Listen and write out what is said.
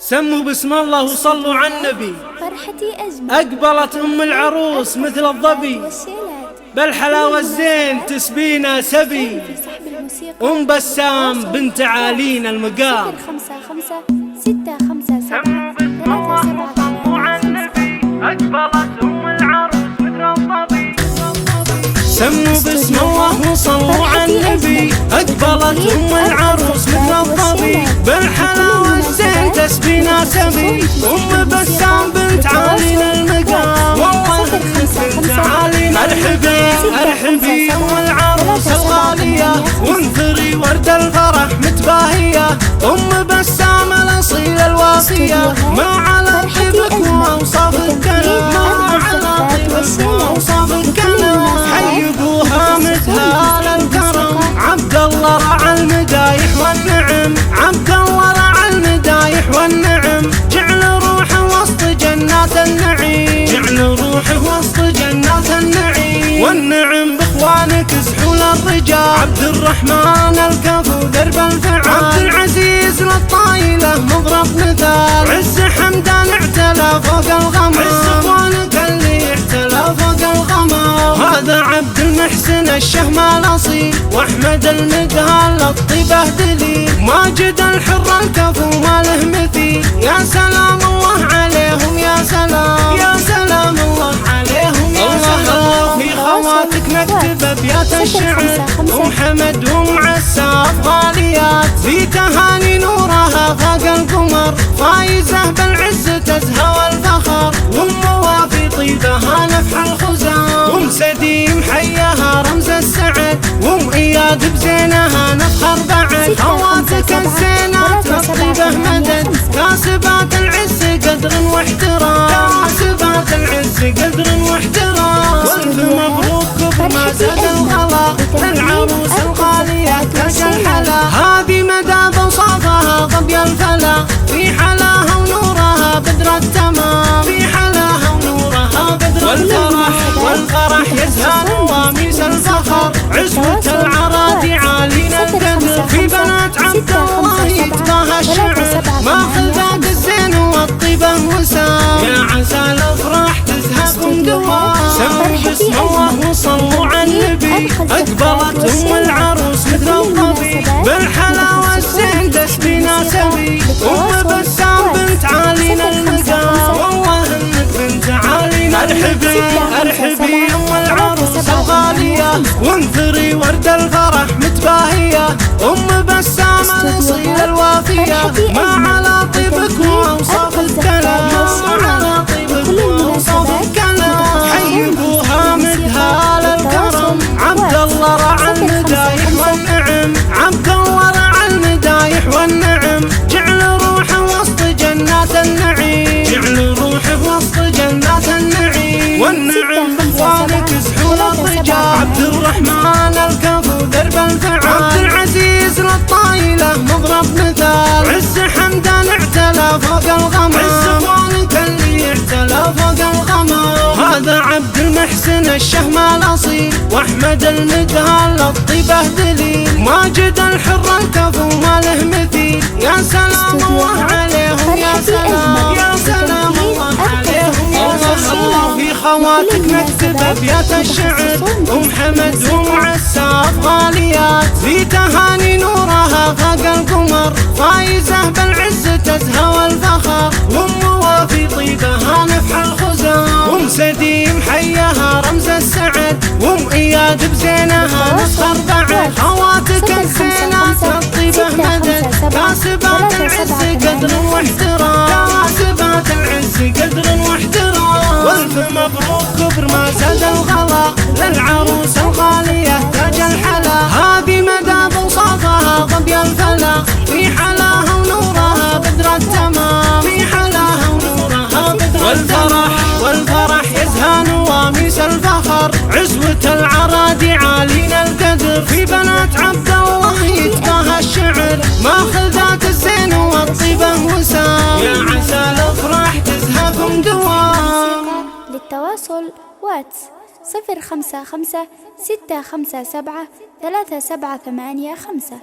سموا بسم الله وصلوا على النبي. فرحتي أجمل أقبلت أم العروس مثل الظبي، بالحلاوة الزين تسبينا سبي. أم بسام بنت عالين المقام. سموا بسم الله وصلوا على النبي. أقبلت أم العروس مثل الظبي. سموا بسم الله وصلوا على النبي. أقبلت أم العروس مثل الظبي، بالحلاوة الزين تسبينا سبي. أم بسام بنت عالين المقام، والله بنت عالين. ارحبي أم العروس الغالية، وانثري ورد الفرح متباهية. أم بسام الأصيلة الوافية، ما على طيبك وأوصاف الكلام، ما على طيبك وأوصاف الكلام. حيبوها مثال الكرم، عبد الله رعى المدايح والنعم. عبد الله رعى المدايح والنعم، جعل روحه وسط جنات النعيم. جعل روحه وسط جنات النعيم. والنعم باخوانك سحول الرجال، عبد الرحمن الكفو درب الفعال. عبد العزيز للطايلة مضرب مثال، عز حمدان اعتلى فوق الغمام. عز اخوانك اللي اعتلى فوق الغمام. هذا عبد المحسن الشهم الاصيل، واحمد المدهال الطيبه دليل. ماجد الحر الكفو ما له مثيل، يا سلام الله عليهم يا سلام. يا سلام الله عليهم يا سلام. في خواتك نكتب ابيات الشعر، ام حمد وام عساف غاليات. في تهاني نورها فاق القمر، فايزه بالعز تزهى والفخر. وام وافي طيبها نفح الخزام، وام سديم حيها رمز السعد. وام اياد بزينها نفخر بعد، خواتك الزينات للطيبه مدد. كاسبات العز قدر واحترام، كاسبات العز قدر واحترام. والف مبروك بما زاد الغلا، للعروس الغالية تاج الحلا. هذه مدى بوصافها ظبي الفلا، في حلاها ونورها بدر التمام. في حلاها ونورها بدر والفرح يزهى نواميس الفخر. عزوة العرادي عالين القدر، في بنات عبد الله يتباهى الشعر. ماخذات الزين والطيبة وسام، يا عسى الافراح تزهقكم دوام. سموا بسم الله وصلوا على النبي. أقبلت أم العروس مثل الظبي، بالحلاوة الزين تسبينا سبي. أم بسام بنت عالين المقام، والله انك بنت عالين. ارحبي أم العروس الغالية، وانثري ورد الفرح متباهية. أم بسام الأصيلة الوافية، ما على طيبك وأوصاف الكلام، ما على طيبك وأوصاف الكلام. حيبوها مدهال الكرم، عبد الله رعى المدايح والنعم. عبد الله رعى المدايح والنعم، جعل روحه وسط جنات النعيم. جعل روحه وسط جنات النعيم. والنعم باخوانك سحول الرجال، عبد الرحمن الكفو درب الفعال. عبد العزيز للطايلة مضرب مثال، عز حمدان اعتلى فوق الغمام. عز اخوانك اللي اعتلى فوق الغمام. هذا عبد المحسن الشهم الاصيل، واحمد المدهال الطيبه دليل. ماجد الحر الكفو ما له مثيل، يا سلام الله عليهم يا سلام. يا سلام الله عليهم يا سلام. في خواتك نكتب ابيات الشعر، ام حمد وام عساف غاليات. في تهاني نورها فاق القمر، فايزه بالعز تزهى والفخر. وام وافي طيبها نفح الخزام، وام سديم حيها رمز السعد. وام اياد بزينها نفخر بعد، خواتك الزينات للطيبه مدد. كاسبات العز قدر واحترام، كاسبات العز قدر واحترام. والف مبروك برما زاد الغلا، للعروس الغالية تاج الحلا. هذه مدى بوصافها ظبي الفلا، في حلاها ونورها بدر التمام. في حلاها ونورها بدر والفرح يزهى نواميس الفخر. عزوة العرادي عالين القدر، في بنات عبد الله يتباهى الشعر. ماخذات الزين والطيبة وسام، يا عسى الافراح تزهقكم دوام. للتواصل واتس 055 657 3785.